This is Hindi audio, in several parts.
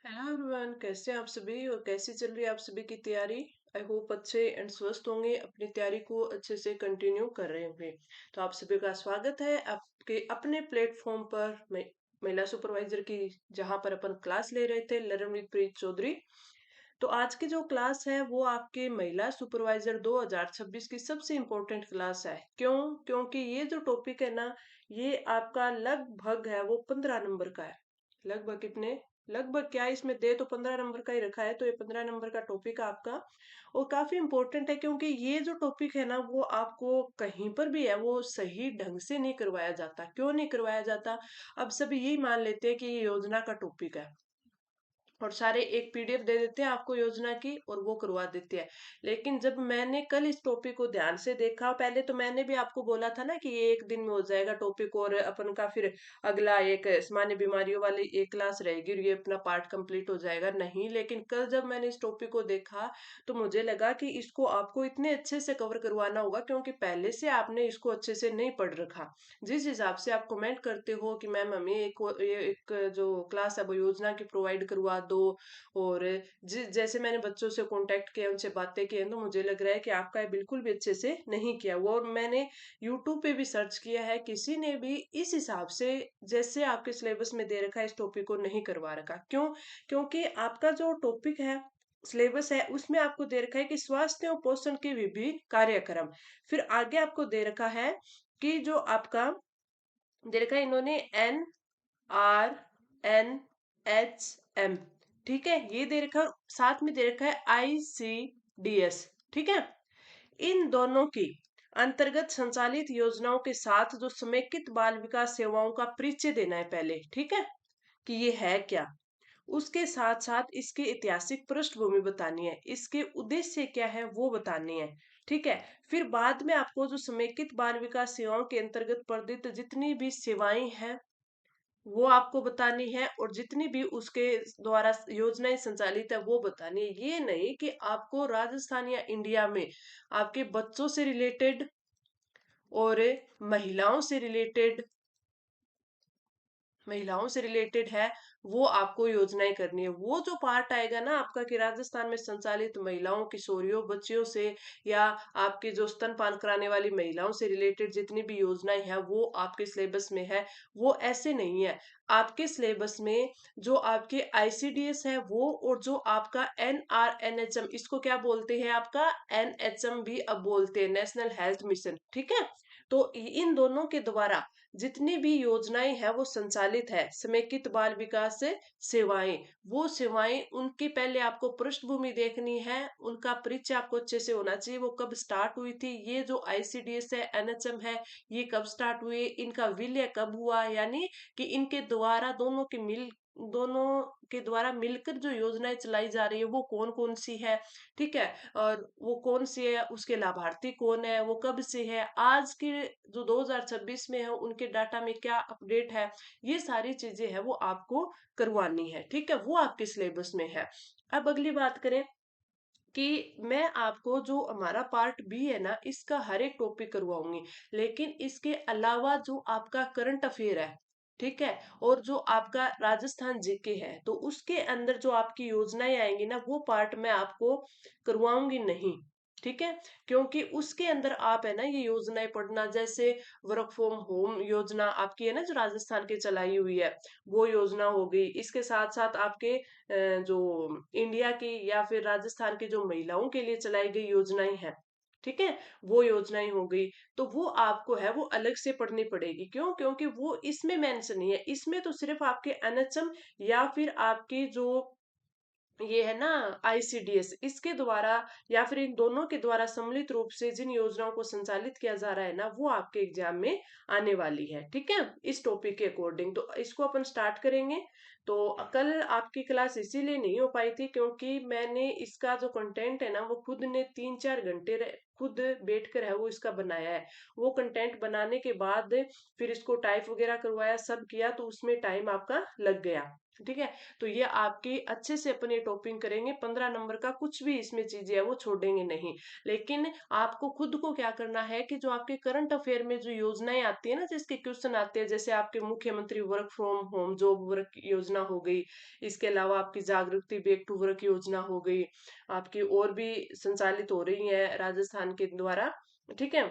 हेलो एवरीवन, कैसे हैं आप सभी और कैसी चल रही है आप सभी की तैयारी। आई होप अच्छे एंड स्वस्थ होंगे, अपनी तैयारी को अच्छे से कंटिन्यू कर रहे होंगे। तो आप सभी का स्वागत है आपके अपने प्लेटफॉर्म पर महिला सुपरवाइजर की, जहां पर अपन क्लास ले रहे थे लर्न विद प्रीत चौधरी। तो आज की जो क्लास है वो आपके महिला सुपरवाइजर 2026 की सबसे इम्पोर्टेंट क्लास है। क्यों? क्योंकि ये जो टॉपिक है ना, ये आपका लगभग है वो 15 नंबर का है। लगभग कितने? लगभग क्या, इसमें दे तो 15 नंबर का ही रखा है, तो ये 15 नंबर का टॉपिक है आपका। और काफी इम्पोर्टेंट है क्योंकि ये जो टॉपिक है ना, वो आपको कहीं पर भी है वो सही ढंग से नहीं करवाया जाता। क्यों नहीं करवाया जाता? अब सभी यही मान लेते हैं कि ये योजना का टॉपिक है और सारे एक पीडीएफ दे देते हैं आपको योजना की और वो करवा देते हैं। लेकिन जब मैंने कल इस टॉपिक को ध्यान से देखा, पहले तो मैंने भी आपको बोला था ना कि ये एक दिन में हो जाएगा टॉपिक और अपन का फिर अगला एक सामान्य बीमारियों वाली एक क्लास रहेगी और ये अपना पार्ट कंप्लीट हो जाएगा। नहीं, लेकिन कल जब मैंने इस टॉपिक को देखा तो मुझे लगा कि इसको आपको इतने अच्छे से कवर करवाना होगा क्योंकि पहले से आपने इसको अच्छे से नहीं पढ़ रखा। जिस हिसाब से आप कमेंट करते हो कि मैम हमें एक जो क्लास है वो योजना की प्रोवाइड करवा दो, और जैसे मैंने बच्चों से कांटेक्ट किया, उनसे बातें की, तो मुझे लग रहा है कि आपका ये बिल्कुल भी अच्छे से नहीं किया वो। और मैंने यूट्यूब पे भी सर्च किया है, किसी ने भी इस हिसाब से जैसे आपके सिलेबस में दे रखा है इस टॉपिक को नहीं करवा रखा। क्यों? क्योंकि आपका जो टॉपिक है, सिलेबस है, उसमें आपको दे रखा है कि स्वास्थ्य और पोषण के विभिन्न कार्यक्रम। फिर आगे आपको दे रखा है कि जो आपका दे रखा है इन्होंने NRNHM, ठीक है, ये दे रखा है। साथ में दे रखा है ICDS, ठीक है। इन दोनों की अंतर्गत संचालित योजनाओं के साथ जो समेकित बाल विकास सेवाओं का परिचय देना है पहले, ठीक है, कि ये है क्या। उसके साथ साथ इसकी ऐतिहासिक पृष्ठभूमि बतानी है, इसके उद्देश्य क्या है वो बतानी है, ठीक है। फिर बाद में आपको जो समेकित बाल विकास सेवाओं के अंतर्गत प्रदत्त जितनी भी सेवाएं हैं वो आपको बतानी है, और जितनी भी उसके द्वारा योजनाएं संचालित है वो बतानी है। ये नहीं कि आपको राजस्थान या इंडिया में आपके बच्चों से रिलेटेड और महिलाओं से रिलेटेड है वो आपको योजनाएं करनी है। वो जो पार्ट आएगा ना आपका कि राजस्थान में संचालित महिलाओं, किशोरियों, बच्चियों से या आपके जो स्तनपान कराने वाली महिलाओं से रिलेटेड जितनी भी योजनाएं हैं वो आपके सिलेबस में है, वो ऐसे नहीं है। आपके सिलेबस में जो आपके आईसीडीएस है वो, और जो आपका NRNHM, इसको क्या बोलते हैं, आपका NHM भी अब बोलते हैं, नेशनल हेल्थ मिशन, ठीक है। तो इन दोनों के द्वारा जितनी भी योजनाएं हैं वो संचालित है, समेकित बाल विकास से सेवाएं, वो सेवाएं उनकी पहले आपको पृष्ठभूमि देखनी है, उनका परिचय आपको अच्छे से होना चाहिए। वो कब स्टार्ट हुई थी, ये जो आईसीडीएस है, एनएचएम है, ये कब स्टार्ट हुए, इनका विलय कब हुआ, यानी कि इनके द्वारा दोनों के द्वारा मिलकर जो योजनाएं चलाई जा रही है वो कौन कौन सी है, ठीक है। और वो कौन सी है, उसके लाभार्थी कौन है, वो कब से है, आज के जो 2026 में है उनके डाटा में क्या अपडेट है, ये सारी चीजें हैं वो आपको करवानी है, ठीक है, वो आपके सिलेबस में है। अब अगली बात करें कि मैं आपको जो हमारा पार्ट बी है ना, इसका हर एक टॉपिक करवाऊंगी, लेकिन इसके अलावा जो आपका करंट अफेयर है, ठीक है, और जो आपका राजस्थान जीके है, तो उसके अंदर जो आपकी योजनाएं आएंगी ना, वो पार्ट मैं आपको करवाऊंगी नहीं, ठीक है। क्योंकि उसके अंदर आप है ना ये योजनाएं पढ़ना, जैसे वर्क फ्रॉम होम योजना आपकी है ना जो राजस्थान की चलाई हुई है, वो योजना हो गई। इसके साथ साथ आपके जो इंडिया की या फिर राजस्थान की जो महिलाओं के लिए चलाई गई योजनाएं हैं, ठीक है, वो योजनाएं हो गई। तो वो आपको है वो अलग से पढ़नी पड़ेगी। क्यों? क्योंकि वो इसमें मेंशन नहीं है, इसमें तो सिर्फ आपके एनएचएम या फिर आपकी जो ये है ना आईसीडीएस, इसके द्वारा या फिर इन दोनों के द्वारा सम्मिलित रूप से जिन योजनाओं को संचालित किया जा रहा है ना, वो आपके एग्जाम में आने वाली है, ठीक है, इस टॉपिक के अकॉर्डिंग। तो इसको अपन स्टार्ट करेंगे। तो कल आपकी क्लास इसीलिए नहीं हो पाई थी क्योंकि मैंने इसका जो कंटेंट है ना वो खुद ने 3-4 घंटे खुद बैठ कर है वो इसका बनाया है। वो कंटेंट बनाने के बाद फिर इसको टाइप वगैरह करवाया, सब किया, तो उसमें टाइम आपका लग गया। ठीक है? तो ये आपकी अच्छे से अपन ये टॉपिंग करेंगे, 15 नंबर का कुछ भी इसमें चीज़ें हैं वो छोड़ेंगे नहीं। लेकिन आपको खुद को क्या करना है कि जो आपके करंट अफेयर में जो योजनाएँ आती है ना, जिसके क्वेश्चन आते हैं, जैसे आपके मुख्यमंत्री work from home job work योजना हो गई, इसके अलावा आपकी जागृति बैक टू वर्क योजना हो गई, आपकी और भी संचालित हो रही हैं राजस्थान के द्वारा, ठीक है?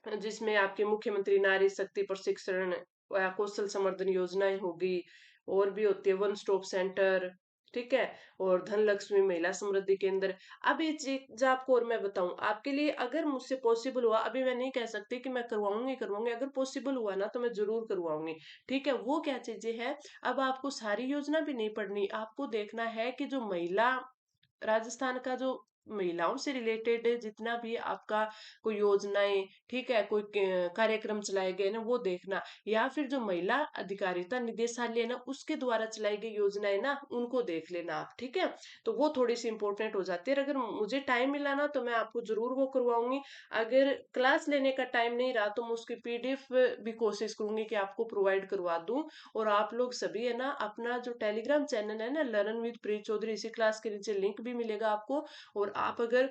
जिसमें आपके मुख्यमंत्री नारी शक्ति प्रशिक्षण या कौशल संवर्धन योजनाएं होगी, और भी होती है वन स्टॉप सेंटर, ठीक है, और धन लक्ष्मी महिला समृद्धि केंद्र। अब ये चीज आपको और मैं बताऊं आपके लिए, अगर मुझसे पॉसिबल हुआ, अभी मैं नहीं कह सकती कि मैं करवाऊंगी करवाऊंगी, अगर पॉसिबल हुआ ना तो मैं जरूर करवाऊंगी। ठीक है, वो क्या चीजें हैं, अब आपको सारी योजना भी नहीं पढ़नी, आपको देखना है कि जो महिला, राजस्थान का जो महिलाओं से रिलेटेड जितना भी आपका कोई योजनाएं, ठीक है, कोई कार्यक्रम चलाए गए ना वो देखना, या फिर जो महिला अधिकारिता निदेशालय है ना उसके द्वारा चलाई गई योजनाएं ना उनको देख लेना आप, ठीक है। तो वो थोड़ी सी इंपॉर्टेंट हो जाती है, अगर मुझे टाइम मिला ना तो मैं आपको जरूर वो करवाऊंगी। अगर क्लास लेने का टाइम नहीं रहा तो मैं उसकी पीडीएफ भी कोशिश करूंगी कि आपको प्रोवाइड करवा दूं। और आप लोग सभी है ना अपना जो टेलीग्राम चैनल है ना लर्न विद प्रीत चौधरी, इसी क्लास के नीचे लिंक भी मिलेगा आपको, और आप अगर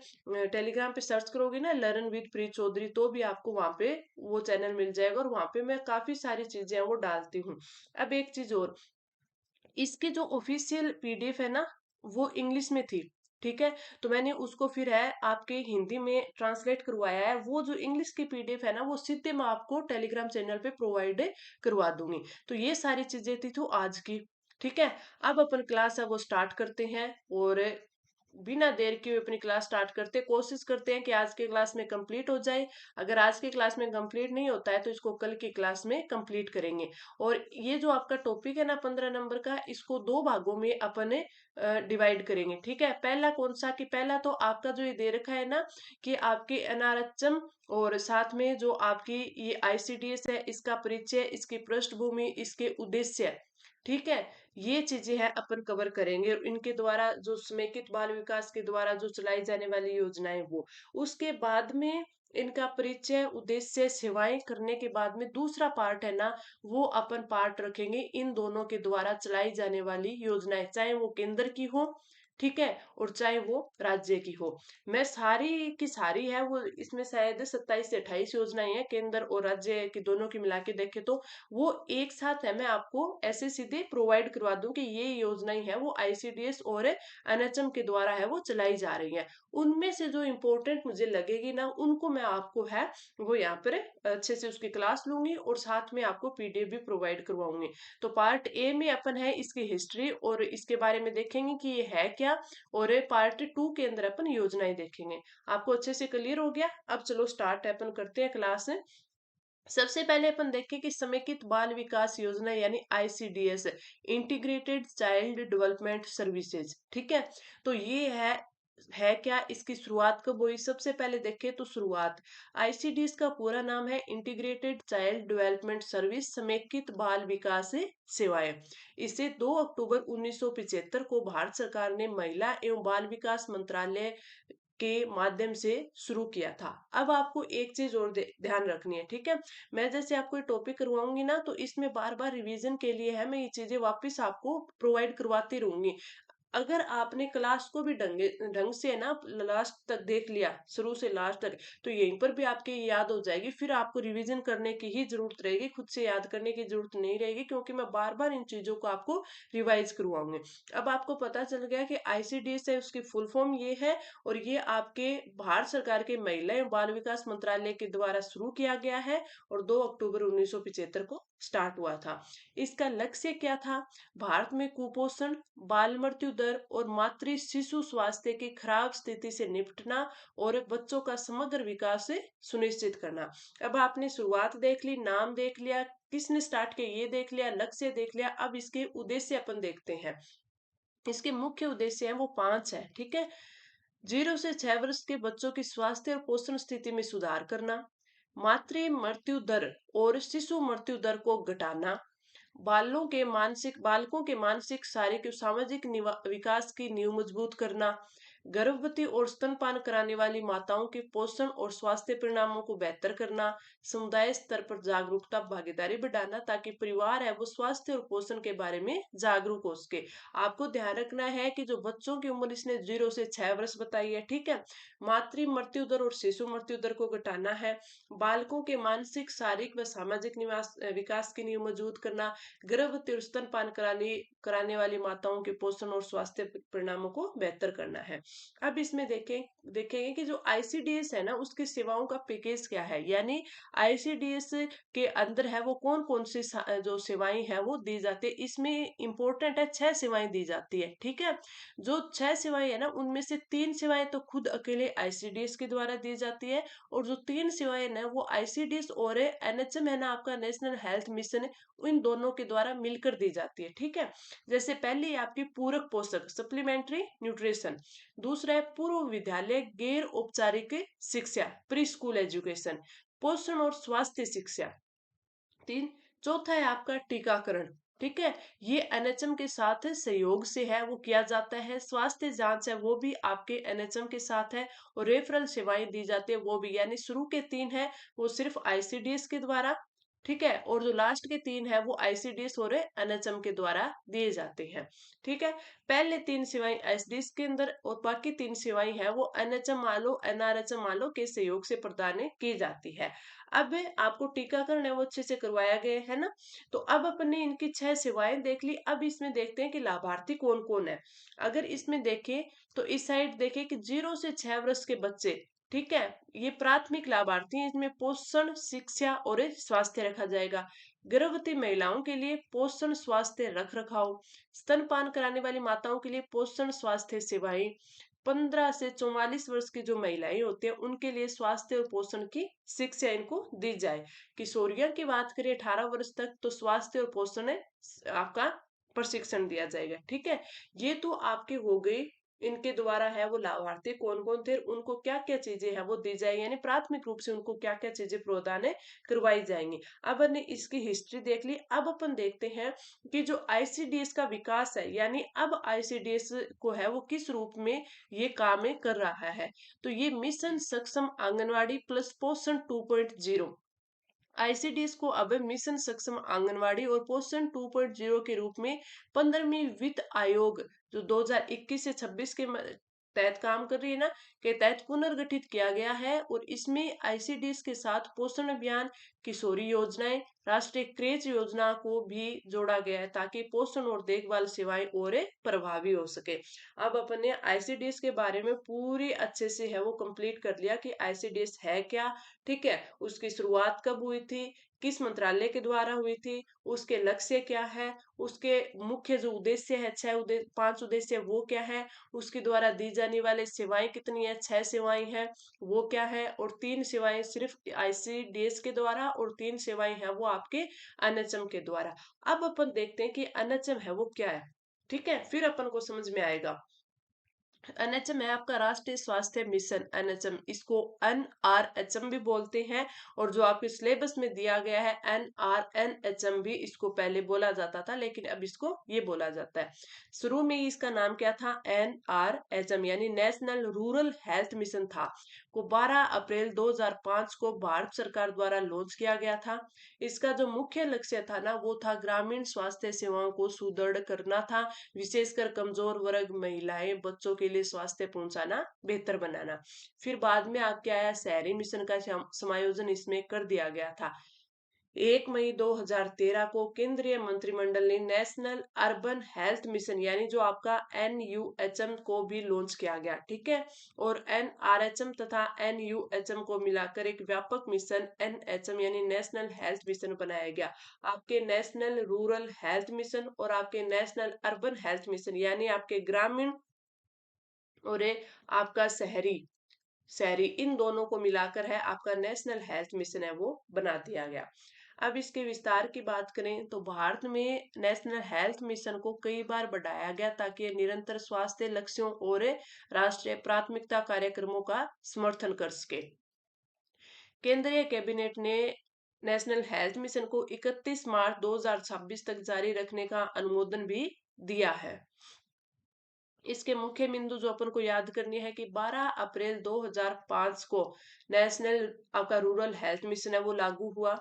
टेलीग्राम पे सर्च करोगे ना लर्न विद प्रीत चौधरी तो भी आपको वहां पे वो चैनल मिल जाएगा, और वहां पे मैं काफी सारी चीजें हैं वो डालती हूँ। अब एक चीज और, इसकी जो ऑफिशियल पीडीएफ है ना वो इंग्लिश में थी, ठीक है, तो मैंने उसको फिर है आपके हिंदी में ट्रांसलेट करवाया है, वो जो इंग्लिश की पीडीएफ है ना वो सीधे मैं आपको टेलीग्राम चैनल पे प्रोवाइड करवा दूंगी। तो ये सारी चीजें थी तो आज की, ठीक है। अब अपन क्लास है वो स्टार्ट करते हैं, और बिना देर के हुए अपनी क्लास स्टार्ट करते, कोशिश करते हैं कि आज के क्लास में कंप्लीट हो जाए। अगर आज के क्लास में कंप्लीट नहीं होता है तो इसको कल की क्लास में कंप्लीट करेंगे। और ये जो आपका टॉपिक है ना 15 नंबर का, इसको दो भागों में अपन डिवाइड करेंगे, ठीक है। पहला कौन सा, कि पहला तो आपका जो ये दे रखा है ना कि आपके एनआरएचएम, और साथ में जो आपकी ये आईसीडीएस है इसका परिचय, इसकी पृष्ठभूमि, इसके उद्देश्य, ठीक है, ये चीजें हैं अपन कवर करेंगे। और इनके द्वारा जो समेकित बाल विकास के द्वारा जो चलाई जाने वाली योजनाएं वो, उसके बाद में इनका परिचय, उद्देश्य, सेवाएं करने के बाद में दूसरा पार्ट है ना वो अपन पार्ट रखेंगे इन दोनों के द्वारा चलाई जाने वाली योजनाएं, चाहे वो केंद्र की हो, ठीक है, और चाहे वो राज्य की हो। मैं सारी की सारी है वो, इसमें शायद 27 से 28 योजनाएं हैं केंद्र और राज्य की दोनों की मिला के देखे तो, वो एक साथ है, मैं आपको ऐसे सीधे प्रोवाइड करवा दूं कि ये योजनाएं है वो आईसीडीएस और एनएचएम के द्वारा है वो चलाई जा रही है। उनमें से जो इम्पोर्टेंट मुझे लगेगी ना उनको मैं आपको है वो यहाँ पर अच्छे से उसकी क्लास लूंगी, और साथ में आपको पीडीएफ भी प्रोवाइड करवाऊंगी। तो पार्ट ए में अपन है इसकी हिस्ट्री और इसके बारे में देखेंगे कि ये है क्या, और पार्ट टू के अंदर अपन योजनाएं देखेंगे। आपको अच्छे से क्लियर हो गया? अब चलो स्टार्ट अपन करते हैं क्लास। सबसे पहले अपन देखें कि समेकित बाल विकास योजना यानी ICDS, integrated child development services, ठीक है। तो ये है क्या, इसकी शुरुआत कब हुई, सबसे पहले देखें तो शुरुआत, आईसीडीएस का पूरा नाम है इंटीग्रेटेड चाइल्ड डेवलपमेंट सर्विस, समेकित बाल विकास सेवाएं। इसे 2 अक्टूबर 1975 को भारत सरकार ने महिला एवं बाल विकास मंत्रालय के माध्यम से शुरू किया था। अब आपको एक चीज और ध्यान रखनी है, ठीक है। मैं जैसे आपको ये टॉपिक करवाऊंगी ना तो इसमें बार बार रिवीजन के लिए है मैं ये चीजें वापस आपको प्रोवाइड करवाती रहूंगी। अगर आपने क्लास को भी ढंग से ना लास्ट तक देख लिया, शुरू से लास्ट तक, तो यहीं पर भी आपके ये याद हो जाएगी, फिर आपको रिवीजन करने की ही जरूरत रहेगी, खुद से याद करने की जरूरत नहीं रहेगी, क्योंकि मैं बार बार इन चीजों को आपको रिवाइज करवाऊंगी। अब आपको पता चल गया कि आईसीडीएस है उसकी फुल फॉर्म ये है, और ये आपके भारत सरकार के महिला एवं बाल विकास मंत्रालय के द्वारा शुरू किया गया है, और 2 अक्टूबर 1975 को स्टार्ट हुआ था। इसका लक्ष्य क्या था, भारत में कुपोषण, बाल मृत्यु दर और मातृ शिशु स्वास्थ्य की खराब स्थिति से निपटना, और बच्चों का समग्र विकास से सुनिश्चित करना। अब आपने शुरुआत देख ली, नाम देख लिया, किसने स्टार्ट किया ये देख लिया, लक्ष्य देख लिया, अब इसके उद्देश्य अपन देखते हैं। इसके मुख्य उद्देश्य है वो 5 है, ठीक है। 0 से 6 वर्ष के बच्चों की स्वास्थ्य और पोषण स्थिति में सुधार करना, मातृ मृत्यु दर और शिशु मृत्यु दर को घटाना, बालकों के मानसिक, शारीरिक और सामाजिक विकास की नींव मजबूत करना, गर्भवती और स्तनपान कराने वाली माताओं के पोषण और स्वास्थ्य परिणामों को बेहतर करना, समुदाय स्तर पर जागरूकता भागीदारी बढ़ाना ताकि परिवार है वो स्वास्थ्य और पोषण के बारे में जागरूक हो सके। आपको ध्यान रखना है कि जो बच्चों की उम्र इसने 0 से 6 वर्ष बताई है, ठीक है। मातृ मृत्यु दर और शिशु मृत्यु दर को घटाना है, बालकों के मानसिक, शारीरिक व सामाजिक विकास की नींव मजबूत करना, गर्भवती और स्तनपान कराने वाली माताओं के पोषण और स्वास्थ्य परिणामों को बेहतर करना है। अब इसमें देखेंगे कि जो आईसीडीएस है ना, उसकी सेवाओं का पैकेज क्या है, यानी आईसीडीएस के अंदर है वो कौन कौन सी जो सेवाएं हैं वो दी जाती है। इसमें इंपॉर्टेंट है 6 सेवाएं दी जाती है, ठीक है। जो 6 सेवाएं है ना, उनमें से 3 सेवाएं तो खुद अकेले आईसीडीएस के द्वारा दी जाती है, और जो 3 सेवाएं ना वो आईसीडीएस और एनएचएम है ना, आपका नेशनल हेल्थ मिशन, इन दोनों के द्वारा मिलकर दी जाती है, ठीक है। जैसे पहली आपकी पूरक पोषक सप्लीमेंट्री न्यूट्रिशन, दूसरा है पूर्व विद्यालय गैर औपचारिक शिक्षा प्री स्कूल एजुकेशन, पोषण और स्वास्थ्य शिक्षा, तीन, चौथा है आपका टीकाकरण, ठीक है। ये एनएचएम के साथ सहयोग से है वो किया जाता है। स्वास्थ्य जांच है वो भी आपके एनएचएम के साथ है, और रेफरल सेवाएं दी जाती है वो भी, यानी शुरू के 3 है वो सिर्फ आईसीडीएस के द्वारा, ठीक है, और जो लास्ट के 3 है वो आईसीडीएस और एनएचएम के द्वारा दिए जाते हैं, ठीक है। पहले 3 सेवाएं आईसीडीएस के अंदर और बाकी 3 सेवाएं है वो एनएचएम मालो एनआरएचएम मालो के सहयोग से प्रदान की जाती है। अब आपको टीकाकरण है वो अच्छे से करवाया गया है ना। तो अब अपने इनकी 6 सेवाएं देख ली, अब इसमें देखते हैं कि लाभार्थी कौन कौन है। अगर इसमें देखें तो इस साइड देखें कि 0 से 6 वर्ष के बच्चे, ठीक है, ये प्राथमिक लाभार्थी हैं। इसमें पोषण, शिक्षा और स्वास्थ्य रखा जाएगा। गर्भवती महिलाओं के लिए पोषण, स्वास्थ्य, रख रखाव। स्तनपान कराने वाली माताओं के लिए पोषण, स्वास्थ्य सेवाएं। 15 से 44 वर्ष की जो महिलाएं होती हैं उनके लिए स्वास्थ्य और पोषण की शिक्षा इनको दी जाए। किशोरियों की बात करें 18 वर्ष तक, तो स्वास्थ्य और पोषण आपका प्रशिक्षण दिया जाएगा, ठीक है। ये तो आपके हो गए, इनके द्वारा है वो लाभार्थी कौन कौन थे, उनको क्या क्या चीजें हैं वो दी जाएगी, यानी प्राथमिक रूप से उनको क्या क्या चीजें प्रदान करवाई जाएंगी। अब हमने इसकी हिस्ट्री देख ली, अब अपन देखते हैं कि जो आईसीडीएस का विकास है, यानी अब आईसीडीएस को है वो किस रूप में ये काम कर रहा है। तो ये मिशन सक्षम आंगनवाड़ी प्लस पोषण 2.0, आईसीडीएस को अब मिशन सक्षम आंगनवाड़ी और पोषण 2.0 के रूप में 15वीं वित्त आयोग जो 2021 से 26 के तहत काम कर रही है ना, के तहत पुनर्गठित किया गया है। और इसमें आईसीडीएस के साथ पोषण अभियान, किशोरी योजनाएं, राष्ट्रीय क्रेच योजना को भी जोड़ा गया है ताकि पोषण और देखभाल सेवाएं और प्रभावी हो सके। अब अपन ने आईसीडीएस के बारे में पूरी अच्छे से है वो कंप्लीट कर लिया कि आईसीडीएस है क्या, ठीक है, उसकी शुरुआत कब हुई थी, किस मंत्रालय के द्वारा हुई थी, उसके लक्ष्य क्या है, उसके मुख्य जो उद्देश्य है, 5 उद्देश्य वो क्या है, उसके द्वारा दी जाने वाली सेवाएं कितनी है, 6 सेवाएं हैं वो क्या है, और 3 सेवाएं सिर्फ आईसीडीएस के द्वारा और 3 सेवाएं हैं वो आपके एनएचएम के द्वारा। अब अपन देखते हैं कि एनएचएम है वो क्या है, ठीक है, फिर अपन को समझ में आएगा। एनएचएम है आपका राष्ट्रीय स्वास्थ्य मिशन, एनएचएम, इसको एनआरएचएम भी बोलते हैं, और जो आपके सिलेबस में दिया गया है एनआरएनएचएम भी इसको पहले बोला जाता था, लेकिन अब इसको ये बोला जाता है। शुरू में इसका नाम क्या था, एनआरएचएम, यानी नेशनल रूरल हेल्थ मिशन था, को 12 अप्रैल 2005 को भारत सरकार द्वारा लॉन्च किया गया था। इसका जो मुख्य लक्ष्य था ना वो था ग्रामीण स्वास्थ्य सेवाओं को सुदृढ़ करना था, विशेषकर कमजोर वर्ग, महिलाएं, बच्चों के लिए स्वास्थ्य पहुंचाना, बेहतर बनाना। फिर बाद में आपके आया शहरी मिशन का समायोजन इसमें कर दिया गया था। 1 मई 2013 को केंद्रीय मंत्रिमंडल ने नेशनल अर्बन हेल्थ मिशन, यानी जो आपका एनयूएचएम को भी लॉन्च किया गया, ठीक है, और एनआरएचएम तथा एनयूएचएम को मिलाकर एक व्यापक मिशन एनएचएम यानी नेशनल हेल्थ मिशन बनाया गया। आपके नेशनल रूरल हेल्थ मिशन और आपके नेशनल अर्बन हेल्थ मिशन, यानी आपके ग्रामीण और आपका शहरी शहरी, इन दोनों को मिलाकर है आपका नेशनल हेल्थ मिशन है वो बना दिया गया। अब इसके विस्तार की बात करें तो भारत में नेशनल हेल्थ मिशन को कई बार बढ़ाया गया ताकि ये निरंतर स्वास्थ्य लक्ष्यों और राष्ट्रीय प्राथमिकता कार्यक्रमों का समर्थन कर सके। केंद्रीय कैबिनेट ने नेशनल हेल्थ मिशन को 31 मार्च 2026 तक जारी रखने का अनुमोदन भी दिया है। इसके मुख्य बिंदु जो अपन को याद करनी है कि 12 अप्रैल 2005 को नेशनल आपका रूरल हेल्थ मिशन है वो लागू हुआ।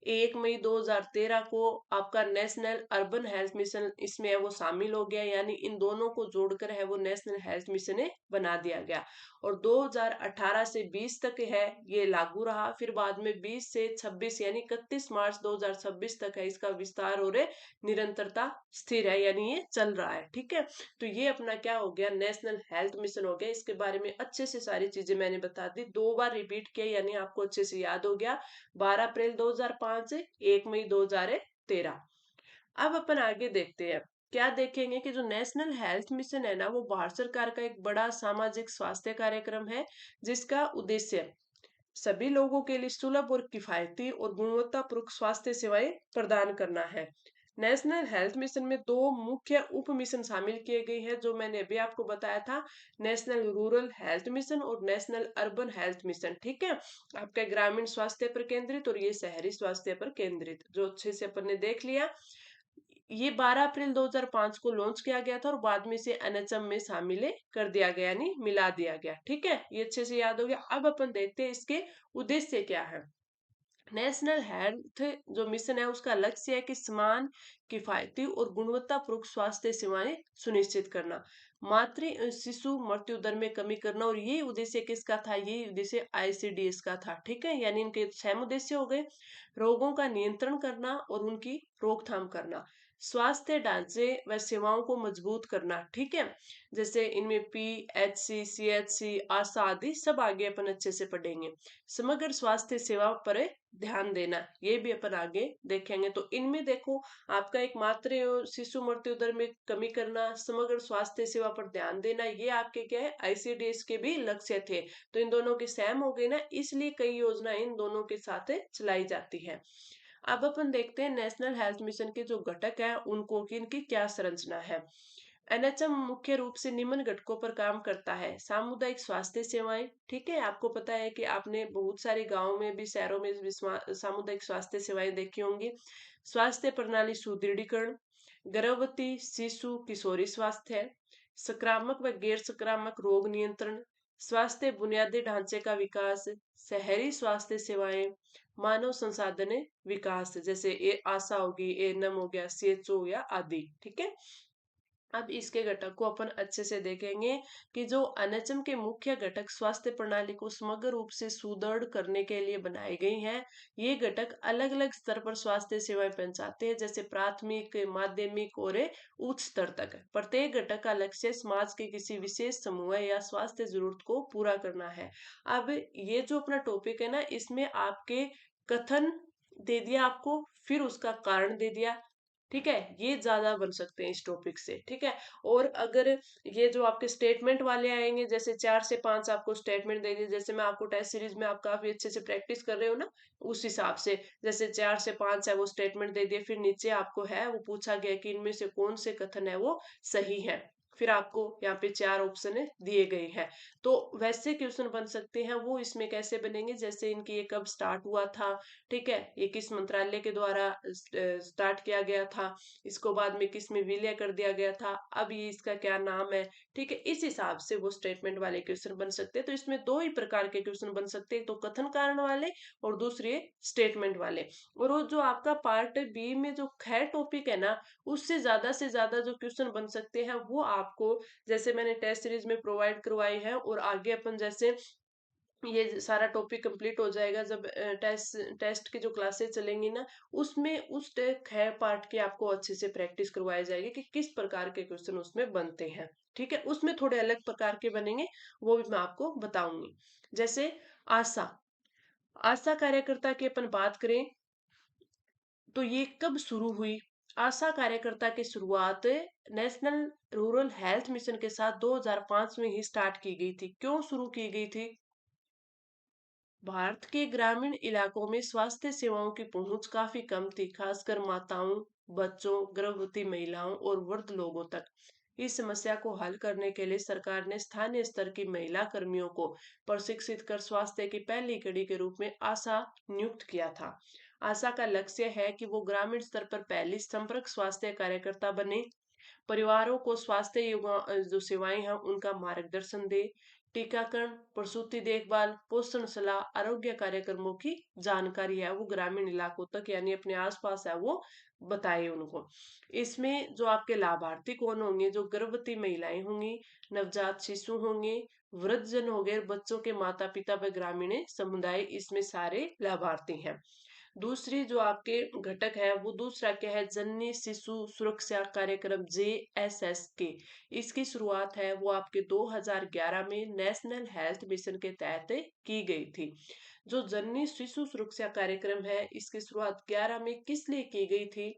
1 मई 2013 को आपका नेशनल अर्बन हेल्थ मिशन इसमें है वो शामिल हो गया, यानी इन दोनों को जोड़कर है वो नेशनल हेल्थ मिशन बना दिया गया। और 2018 से 20 तक है ये लागू रहा। फिर बाद में 20 से 26 यानी 31 मार्च 2026 तक है इसका विस्तार और निरंतरता स्थिर है, यानी ये चल रहा है। ठीक है, तो ये अपना क्या हो गया, नेशनल हेल्थ मिशन हो गया। इसके बारे में अच्छे से सारी चीजें मैंने बता दी, 2 बार रिपीट किया, यानी आपको अच्छे से याद हो गया। 12 अप्रैल 2005 से 1 मई 2013। अब अपन आगे देखते हैं, क्या देखेंगे कि जो नेशनल हेल्थ मिशन है ना वो भारत सरकार का एक बड़ा सामाजिक स्वास्थ्य कार्यक्रम है, जिसका उद्देश्य सभी लोगों के लिए सुलभ और किफायती और गुणवत्तापूर्ण स्वास्थ्य सेवाएं प्रदान करना है। नेशनल हेल्थ मिशन में दो मुख्य उप मिशन शामिल किए गए हैं, जो मैंने अभी आपको बताया था, नेशनल रूरल हेल्थ मिशन और नेशनल अर्बन हेल्थ मिशन। ठीक है, आपका ग्रामीण स्वास्थ्य पर केंद्रित और ये शहरी स्वास्थ्य पर केंद्रित, जो अच्छे से अपन ने देख लिया। ये 12 अप्रैल 2005 को लॉन्च किया गया था और बाद में इसे एनएचएम में शामिल कर दिया गया, यानी मिला दिया गया। ठीक है, ये अच्छे से याद हो गया। अब अपन देखते हैं इसके उद्देश्य क्या है। नेशनल हेल्थ जो मिशन है उसका लक्ष्य है कि समान, किफायती और गुणवत्तापूर्ण स्वास्थ्य सेवाएं सुनिश्चित करना, मातृ शिशु मृत्यु दर में कमी करना। और ये उद्देश्य किसका था, ये उद्देश्य आईसीडीएस का था। ठीक है, यानी इनके 6 उद्देश्य हो गए। रोगों का नियंत्रण करना और उनकी रोकथाम करना, स्वास्थ्य ढांचे व सेवाओं को मजबूत करना। ठीक है, जैसे इनमें पीएचसी, सीएचसी, आशा आदि सब आगे अपन अच्छे से पढ़ेंगे। समग्र स्वास्थ्य सेवा पर ध्यान देना, ये भी अपन आगे देखेंगे। तो इनमें देखो, आपका एक मातृ और शिशु मृत्यु दर में कमी करना, समग्र स्वास्थ्य सेवा पर ध्यान देना, ये आपके क्या है, आईसीडीएस के भी लक्ष्य थे। तो इन दोनों के सेम हो गए ना, इसलिए कई योजनाएं इन दोनों के साथ चलाई जाती है। अब अपन देखते हैं नेशनल हेल्थ मिशन के जो घटक है उनको कि इनकी क्या संरचना है। एनएचएम मुख्य रूप से निम्न घटकों पर काम करता है। सामुदायिक स्वास्थ्य सेवाएं, ठीक है, आपको पता है कि आपने बहुत सारे गांवों में भी, शहरों में भी सामुदायिक स्वास्थ्य सेवाएं देखी होंगी। स्वास्थ्य प्रणाली सुदृढ़ीकरण, गर्भवती शिशु किशोरी स्वास्थ्य, संक्रामक व गैर संक्रामक रोग नियंत्रण, स्वास्थ्य बुनियादी ढांचे का विकास, शहरी स्वास्थ्य सेवाएं, मानव संसाधन विकास, जैसे ये आशा होगी, एएनएम हो गया, सीएचओ या आदि। ठीक है, अब इसके घटक को अपन अच्छे से देखेंगे कि जो एनएचएम के मुख्य घटक स्वास्थ्य प्रणाली को समग्र रूप से सुदृढ़ करने के लिए बनाए गए हैं। ये घटक अलग अलग स्तर पर स्वास्थ्य सेवाएं पहुंचाते हैं, जैसे प्राथमिक, माध्यमिक और उच्च स्तर तक। प्रत्येक घटक का लक्ष्य समाज के किसी विशेष समूह या स्वास्थ्य जरूरत को पूरा करना है। अब ये जो अपना टॉपिक है ना, इसमें आपके कथन दे दिया आपको, फिर उसका कारण दे दिया। ठीक है, ये ज्यादा बन सकते हैं इस टॉपिक से। ठीक है, और अगर ये जो आपके स्टेटमेंट वाले आएंगे, जैसे 4 से 5 आपको स्टेटमेंट दे दिए, जैसे मैं आपको टेस्ट सीरीज में आप काफी अच्छे से प्रैक्टिस कर रहे हो ना, उस हिसाब से जैसे 4 से 5 है वो स्टेटमेंट दे दिए, फिर नीचे आपको है वो पूछा गया कि इनमें से कौन से कथन है वो सही है। फिर आपको यहाँ पे 4 ऑप्शन दिए गए हैं। तो वैसे क्वेश्चन बन सकते हैं वो इसमें कैसे बनेंगे, जैसे इनकी ये कब स्टार्ट हुआ था, ठीक है, ये किस मंत्रालय के द्वारा स्टार्ट किया गया था, इसको बाद में किस में विलय कर दिया गया था, अब ये इसका क्या नाम है। ठीक है, इस हिसाब से वो स्टेटमेंट वाले क्वेश्चन बन सकते हैं। तो इसमें दो ही प्रकार के क्वेश्चन बन सकते हैं, एक तो कथन कारण वाले और दूसरे स्टेटमेंट वाले। और वो जो आपका पार्ट बी में जो खैर टॉपिक है ना, उससे से ज्यादा जो क्वेश्चन बन सकते हैं वो आपको, जैसे मैंने टेस्ट सीरीज में प्रोवाइड करवाई है, और आगे अपन जैसे ये सारा टॉपिक कंप्लीट हो जाएगा जब टेस्ट की जो क्लासेस चलेंगी ना, उसमें उस है पार्ट की आपको अच्छे से प्रैक्टिस करवाई जाएगी कि किस प्रकार के क्वेश्चन उसमें बनते हैं। ठीक है, उसमें थोड़े अलग प्रकार के बनेंगे, वो भी मैं आपको बताऊंगी। जैसे आशा, आशा कार्यकर्ता की अपन बात करें तो ये कब शुरू हुई। आशा कार्यकर्ता की शुरुआत नेशनल रूरल हेल्थ मिशन के साथ 2005 में ही स्टार्ट की गई थी। क्यों शुरू की गई थी, भारत के ग्रामीण इलाकों में स्वास्थ्य सेवाओं की पहुंच काफी कम थी, खासकर माताओं, बच्चों, गर्भवती महिलाओं और वृद्ध लोगों तक। इस समस्या को हल करने के लिए सरकार ने स्थानीय स्तर की महिला कर्मियों को प्रशिक्षित कर स्वास्थ्य की पहली कड़ी के रूप में आशा नियुक्त किया था। आशा का लक्ष्य है कि वो ग्रामीण स्तर पर पहली संपर्क स्वास्थ्य कार्यकर्ता बने, परिवारों को स्वास्थ्य जो सेवाएं हैं उनका मार्गदर्शन दे, टीकाकरण, प्रसूति देखभाल, पोषण सलाह, आरोग्य कार्यक्रमों की जानकारी है वो ग्रामीण इलाकों तक यानी अपने आसपास है वो बताए उनको। इसमें जो आपके लाभार्थी कौन होंगे, जो गर्भवती महिलाएं होंगी, नवजात शिशु होंगे, वृद्धजन हो गए, बच्चों के माता पिता व ग्रामीण समुदाय, इसमें सारे लाभार्थी हैं। दूसरी जो आपके घटक है वो दूसरा क्या है, जननी शिशु सुरक्षा कार्यक्रम JSS के। इसकी शुरुआत है वो आपके 2011 में नेशनल हेल्थ मिशन के तहत की गई थी। जो जननी शिशु सुरक्षा कार्यक्रम है इसकी शुरुआत 11 में किस लिए की गई थी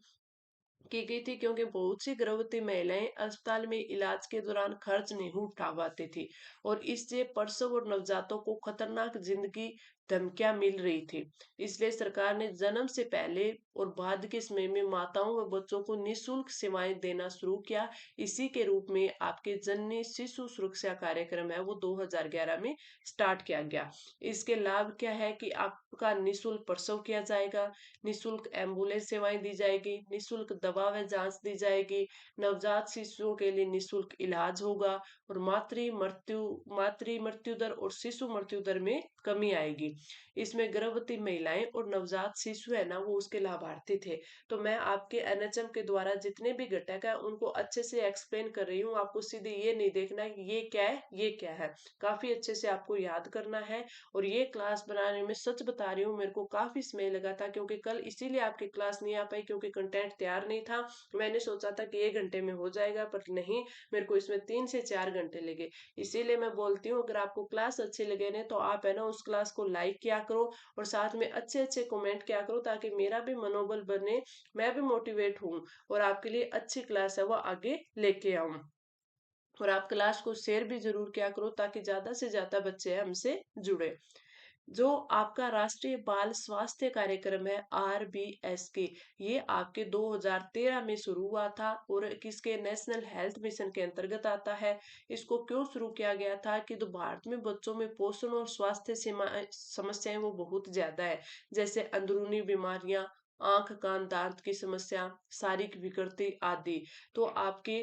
क्योंकि बहुत सी गर्भवती महिलाएं अस्पताल में इलाज के दौरान खर्च नहीं उठा पाती थी और इससे प्रसव और नवजातों को खतरनाक जिंदगी धमकियां मिल रही थी। इसलिए सरकार ने जन्म से पहले और बाद के समय में माताओं व बच्चों को निशुल्क सेवाएं देना शुरू किया। इसी के रूप में आपके जननी शिशु सुरक्षा कार्यक्रम है वो 2011 में स्टार्ट किया गया। इसके लाभ क्या है कि आपका निशुल्क प्रसव किया जाएगा, निशुल्क एम्बुलेंस सेवाएं दी जाएगी, निशुल्क दवा व जांच दी जाएगी, नवजात शिशुओं के लिए निशुल्क इलाज होगा और मातृ मृत्यु दर और शिशु मृत्यु दर में कमी आएगी। इसमें गर्भवती महिलाएं और नवजात शिशु है ना वो उसके लाभार्थी थे। तो मैं आपके NHM के द्वारा जितने भी घटक है उनको अच्छे से एक्सप्लेन कर रही हूँ, आपको सीधे ये नहीं देखना कि ये क्या है ये क्या है, काफी अच्छे से आपको याद करना है। और ये क्लास बनाने में सच बता रही हूँ मेरे को काफी समय लगा था क्योंकि कल इसीलिए आपकी क्लास नहीं आ पाई क्योंकि कंटेंट तैयार नहीं था। मैंने सोचा था कि 1 घंटे में हो जाएगा पर नहीं, मेरे को इसमें 3 से 4 घंटे लगे। इसीलिए मैं बोलती हूँ अगर आपको क्लास अच्छी लगे ना तो आप है ना उस क्लास को लाइक किया करो और साथ में अच्छे अच्छे कमेंट किया करो ताकि मेरा भी मनोबल बने, मैं भी मोटिवेट हूँ और आपके लिए अच्छी क्लास है वो आगे लेके आऊं। और आप क्लास को शेयर भी जरूर किया करो ताकि ज्यादा से ज्यादा बच्चे हमसे जुड़े। जो आपका राष्ट्रीय बाल स्वास्थ्य कार्यक्रम है RBSK, ये आपके 2013 में शुरू हुआ था और किसके नेशनल हेल्थ मिशन के अंतर्गत आता है। इसको क्यों शुरू किया गया था कि तो भारत में बच्चों में पोषण और स्वास्थ्य समस्याएं वो बहुत ज्यादा है, जैसे अंदरूनी बीमारियां, आंख कान दांत की समस्या, शारीरिक विकृति आदि। तो आपके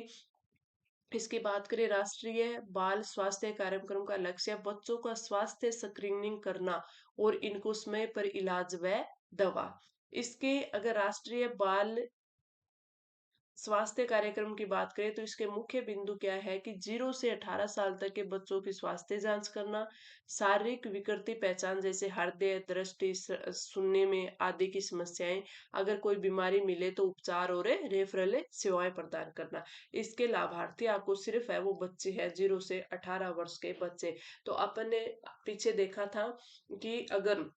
इसकी बात करें राष्ट्रीय बाल स्वास्थ्य कार्यक्रम का लक्ष्य बच्चों का स्वास्थ्य स्क्रीनिंग करना और इनको समय पर इलाज व दवा। इसके अगर राष्ट्रीय बाल स्वास्थ्य कार्यक्रम की बात करें तो इसके मुख्य बिंदु क्या है कि 0 से 18 साल तक के बच्चों की स्वास्थ्य जांच करना, शारीरिक विकृति पहचान जैसे हृदय, दृष्टि, सुनने में आदि की समस्याएं, अगर कोई बीमारी मिले तो उपचार और रेफरल सेवाएं प्रदान करना। इसके लाभार्थी आपको सिर्फ है वो बच्चे हैं 0 से 18 वर्ष के बच्चे। तो अपन ने पीछे देखा था कि अगर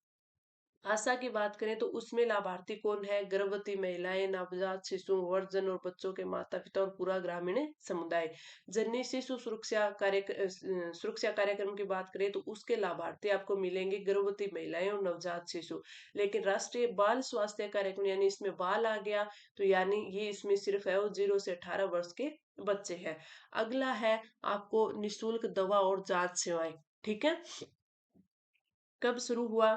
आशा की बात करें तो उसमें लाभार्थी कौन है, गर्भवती महिलाएं, नवजात शिशु, वर्जन और बच्चों के माता पिता और पूरा ग्रामीण समुदाय। जननी शिशु सुरक्षा कार्यक्रम की बात करें तो उसके लाभार्थी आपको मिलेंगे गर्भवती महिलाएं और नवजात शिशु। लेकिन राष्ट्रीय बाल स्वास्थ्य कार्यक्रम यानी इसमें बाल आ गया तो यानी ये इसमें सिर्फ है वो 0 से 18 वर्ष के बच्चे हैं। अगला है आपको निशुल्क दवा और जांच सेवाएं। ठीक है, कब शुरू हुआ?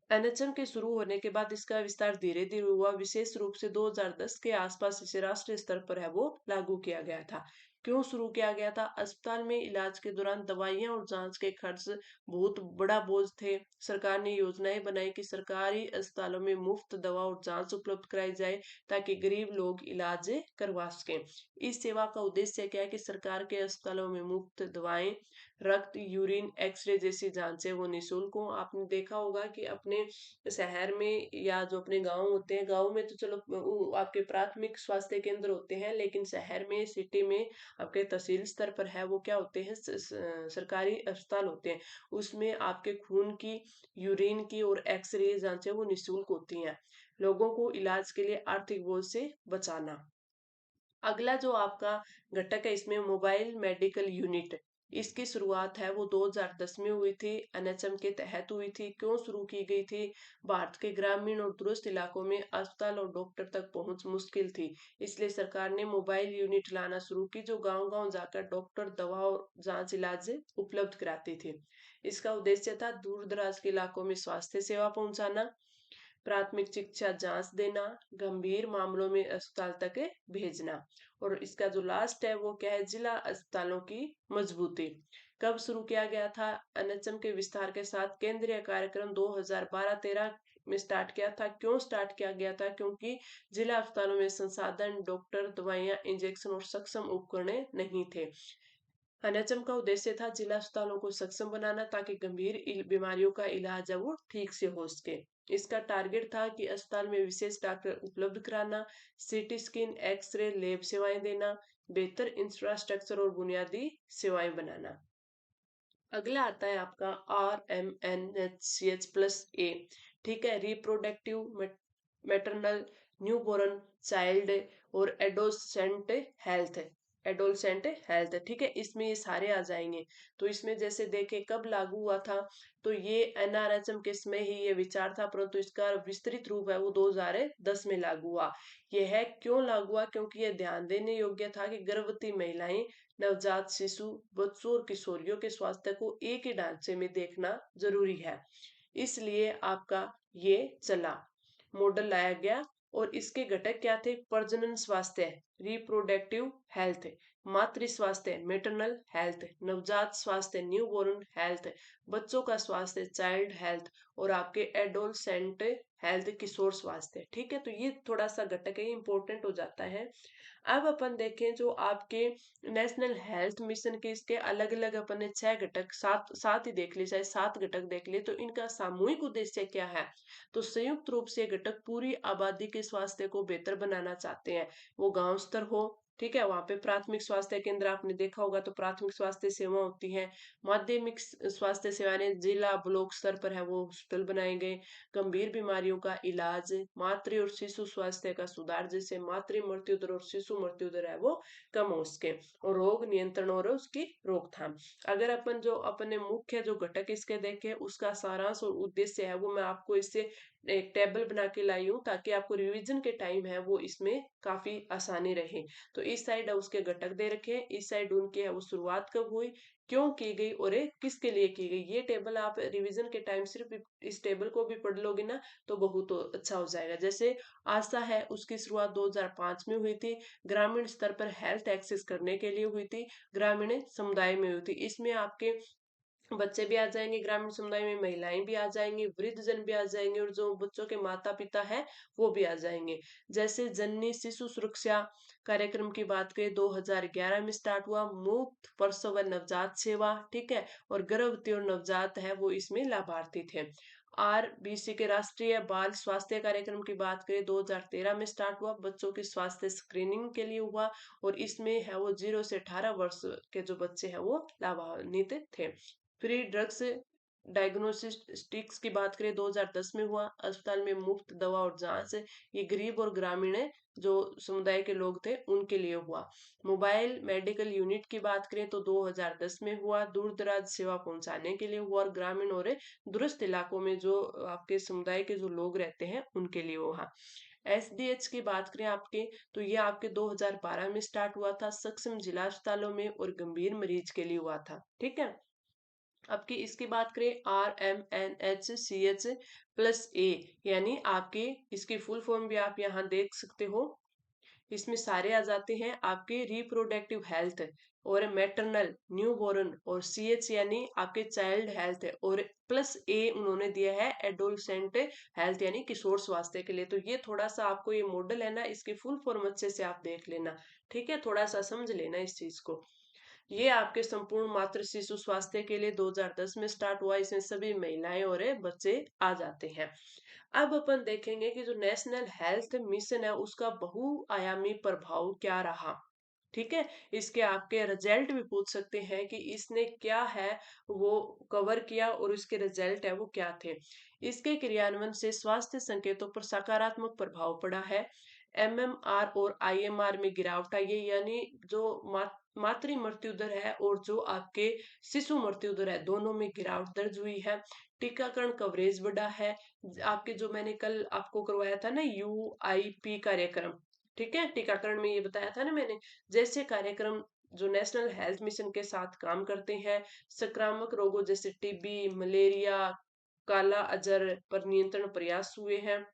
NHM के शुरू होने के बाद इसका विस्तार धीरे धीरे हुआ, विशेष रूप से 2010 के आसपास इसे राष्ट्रीय स्तर पर है वो लागू किया गया था। क्यों शुरू किया गया था? अस्पताल में इलाज के दौरान दवाइयां और जांच के खर्च बहुत बड़ा बोझ थे। सरकार ने योजनाएं बनाई कि सरकारी अस्पतालों में मुफ्त दवा और जांच उपलब्ध कराई जाए ताकि गरीब लोग इलाज करवा सकें। इस सेवा का उद्देश्य क्या है कि सरकार के अस्पतालों में मुफ्त दवाएं, रक्त, यूरिन, एक्सरे जैसी जांचें वो निशुल्क हो। आपने देखा होगा कि अपने शहर में या जो अपने गांव होते हैं, गांव में तो चलो आपके प्राथमिक स्वास्थ्य केंद्र होते हैं, लेकिन शहर में सिटी में आपके तहसील स्तर पर है वो क्या होते हैं, सरकारी अस्पताल होते हैं। उसमें आपके खून की, यूरिन की और एक्सरे जांचें वो निशुल्क होती हैं, लोगों को इलाज के लिए आर्थिक बोझ से बचाना। अगला जो आपका घटक है इसमें मोबाइल मेडिकल यूनिट, इसकी शुरुआत है वो 2010 में हुई थी, NHM के तहत हुई थी। क्यों शुरू की गई थी? भारत के ग्रामीण और दूरस्थ इलाकों में अस्पताल और डॉक्टर तक पहुंच मुश्किल थी, इसलिए सरकार ने मोबाइल यूनिट लाना शुरू की जो गांव गांव जाकर डॉक्टर दवा और जांच इलाज उपलब्ध कराती थी। इसका उद्देश्य था दूर दराज के इलाकों में स्वास्थ्य सेवा पहुंचाना। प्राथमिक शिक्षा जांच देना, गंभीर मामलों में अस्पताल तक भेजना। और इसका जो लास्ट है वो क्या है, जिला अस्पतालों की मजबूती। कब शुरू किया गया था? एनएचएम के विस्तार के साथ केंद्रीय कार्यक्रम 2012-13 में स्टार्ट किया था। क्यों स्टार्ट किया गया था? क्योंकि जिला अस्पतालों में संसाधन, डॉक्टर, दवाइयां, इंजेक्शन और सक्षम उपकरण नहीं थे। एनएचएम का उद्देश्य था जिला अस्पतालों को सक्षम बनाना ताकि गंभीर बीमारियों का इलाज है वो ठीक से हो सके। इसका टारगेट था कि अस्पताल में विशेष डॉक्टर उपलब्ध कराना, सीटी स्कैन, एक्सरे, लैब सेवाएं देना, बेहतर इंफ्रास्ट्रक्चर और बुनियादी सेवाएं बनाना। अगला आता है आपका RMNHCH+A। ठीक है, रिप्रोडक्टिव, मैटरनल, न्यूबॉर्न, चाइल्ड और एडोसेंट हेल्थ। एडोलसेंट हेल्थ, ठीक है, इसमें ये सारे आ जाएंगे। तो इसमें जैसे देखे कब लागू हुआ था, तो ये एनआरएचएम के समय ही ये विचार था, परंतु इसका विस्तृत रूप है वो 2010 में लागू हुआ। यह है क्यों लागू हुआ? क्योंकि यह ध्यान देने योग्य था कि गर्भवती महिलाएं, नवजात शिशु, बच्चों और किशोरियों के स्वास्थ्य को एक ही ढांचे में देखना जरूरी है। इसलिए आपका ये चला, मॉडल लाया गया। और इसके घटक क्या थे? प्रजनन स्वास्थ्य, रिप्रोडक्टिव हेल्थ, मातृ स्वास्थ्य, मेटरनल हेल्थ, नवजात स्वास्थ्य, न्यूबॉर्न हेल्थ, बच्चों का स्वास्थ्य, चाइल्ड हेल्थ, और आपके एडोलसेंट हेल्थ, किशोर स्वास्थ्य। ठीक है, तो ये थोड़ा सा घटक है, इंपॉर्टेंट हो जाता है। अब अपन देखें जो आपके नेशनल हेल्थ मिशन के, इसके अलग अलग अपन ने 6 घटक, सात सात ही देख लिए, चाहे 7 घटक देख लिए, तो इनका सामूहिक उद्देश्य क्या है? तो संयुक्त रूप से घटक पूरी आबादी के स्वास्थ्य को बेहतर बनाना चाहते हैं। वो गांव स्तर हो, ठीक है, वहां पे प्राथमिक स्वास्थ्य केंद्र आपने देखा होगा, तो प्राथमिक स्वास्थ्य सेवा होती है। माध्यमिक स्वास्थ्य सेवाएं जिला ब्लॉक स्तर पर है, वो हॉस्पिटल बनाए गए। गंभीर बीमारियों का इलाज, मातृ और शिशु स्वास्थ्य का सुधार, जैसे मातृ मृत्यु दर और शिशु मृत्यु दर है वो कम हो सके, और रोग नियंत्रण और उसकी रोकथाम। अगर अपन जो अपने मुख्य जो घटक इसके देखें, उसका सारांश और उद्देश्य है वो मैं आपको इससे एक टेबल बना के लाई हूँ, ताकि आपको रिवीजन के टाइम है वो इसमें काफी आसानी रहे। तो इस साइड है उसके घटक दे रखे हैं, इस साइड उनके है वो शुरुआत कब हुई, क्यों की गई, और ये किसके लिए की गई। ये टेबल आप रिवीजन के टाइम सिर्फ इस टेबल को भी पढ़ लोगे ना, तो बहुत अच्छा हो जाएगा। जैसे आशा है, उसकी शुरुआत 2005 में हुई थी, ग्रामीण स्तर पर हेल्थ एक्सेस करने के लिए हुई थी, ग्रामीण समुदाय में हुई थी। इसमें आपके बच्चे भी आ जाएंगे, ग्रामीण समुदाय में महिलाएं भी आ जाएंगी, वृद्ध जन भी आ जाएंगे, और जो बच्चों के माता पिता है वो भी आ जाएंगे। जैसे जननी शिशु सुरक्षा कार्यक्रम की बात करें, 2011 में स्टार्ट हुआ। मुफ्त प्रसव व नवजात सेवा, ठीक है, और गर्भवती और नवजात है वो इसमें लाभार्थी थे। RBC के राष्ट्रीय बाल स्वास्थ्य कार्यक्रम की बात करें, 2013 में स्टार्ट हुआ, बच्चों की स्वास्थ्य स्क्रीनिंग के लिए हुआ, और इसमें है वो 0 से 18 वर्ष के जो बच्चे हैं वो लाभान्वित थे। फ्री ड्रग्स डायग्नोस्टिक्स की बात करें, 2010 में हुआ, अस्पताल में मुफ्त दवा और जांच, ये गरीब और ग्रामीण जो समुदाय के लोग थे उनके लिए हुआ। मोबाइल मेडिकल यूनिट की बात करें तो 2010 में हुआ, दूर दराज सेवा पहुंचाने के लिए हुआ, और ग्रामीण और दूरस्थ इलाकों में जो आपके समुदाय के जो लोग रहते हैं उनके लिए हुआ। SDH की बात करें आपके, तो ये आपके 2012 में स्टार्ट हुआ था, सक्षम जिला अस्पतालों में और गंभीर मरीज के लिए हुआ था। ठीक है, आपकी इसकी बात करें RMNHCH+A, यानी आपके इसकी फुल फॉर्म भी आप यहाँ देख सकते हो, इसमें सारे आ जाते हैं आपके रिप्रोडक्टिव हेल्थ, और मैटरनल, न्यूबॉर्न, और CH यानी आपके चाइल्ड हेल्थ, और +A उन्होंने दिया है एडोलसेंट हेल्थ यानी किशोर स्वास्थ्य के लिए। तो ये थोड़ा सा आपको ये मॉडल है ना, इसकी फुल फॉर्म अच्छे से आप देख लेना, ठीक है, थोड़ा सा समझ लेना इस चीज को। ये आपके संपूर्ण मातृ शिशु स्वास्थ्य के लिए 2010 में स्टार्ट हुआ, इसमें सभी महिलाएं और बच्चे आ जाते हैं। अब अपन देखेंगे कि जो नेशनल हेल्थ मिशन है उसका बहुआयामी प्रभाव क्या रहा। ठीक है, इसके आपके रिजल्ट भी पूछ सकते हैं कि इसने क्या है वो कवर किया, और इसके रिजल्ट है वो क्या थे। इसके क्रियान्वयन से स्वास्थ्य संकेतों पर सकारात्मक प्रभाव पड़ा है। MMR और IMR में गिरावट आई है, यानी जो मातृ मृत्यु दर है और जो आपके शिशु मृत्यु दर है, दोनों में गिरावट दर्ज हुई है। टीकाकरण कवरेज बढ़ा है। आपके जो मैंने कल आपको करवाया था ना UIP कार्यक्रम, ठीक है, टीकाकरण में ये बताया था ना मैंने, जैसे कार्यक्रम जो नेशनल हेल्थ मिशन के साथ काम करते हैं, संक्रामक रोगों जैसे टीबी, मलेरिया, काला अजर पर नियंत्रण प्रयास हुए हैं।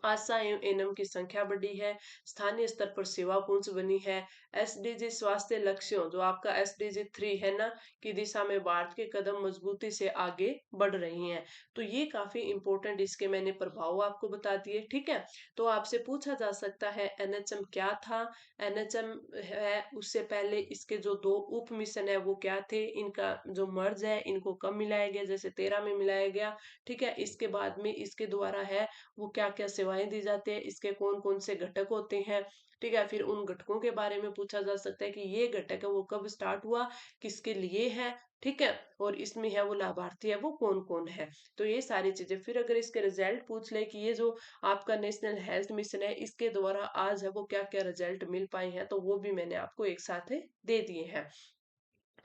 आशा एवं एनम की संख्या बढ़ी है। स्थानीय स्तर पर सेवा पुंज बनी है। एसडीजी स्वास्थ्य लक्ष्यों जो आपका एसडीजी 3 है ना की दिशा में भारत के कदम मजबूती से आगे बढ़ रही हैं। तो ये काफी इंपॉर्टेंट इसके मैंने प्रभाव आपको बता दिए। ठीक है, तो आपसे पूछा जा सकता है एनएचएम क्या था। एनएचएम है, उससे पहले इसके जो दो उप मिशन है वो क्या थे, इनका जो मर्ज है इनको कब मिलाया गया, जैसे 13 में मिलाया गया। ठीक है, इसके बाद में इसके द्वारा है वो क्या क्या सेवाएं दी जाती है, इसके कौन कौन से घटक होते हैं। ठीक है, फिर उन घटकों के बारे में पूछा जा सकता है कि ये घटक है वो कब स्टार्ट हुआ, किसके लिए है। ठीक है, और इसमें है वो लाभार्थी है वो कौन कौन है। तो ये सारी चीजें, फिर अगर इसके रिजल्ट पूछ ले कि ये जो आपका नेशनल हेल्थ मिशन है इसके द्वारा आज है वो क्या क्या रिजल्ट मिल पाए हैं, तो वो भी मैंने आपको एक साथ दे दिए हैं।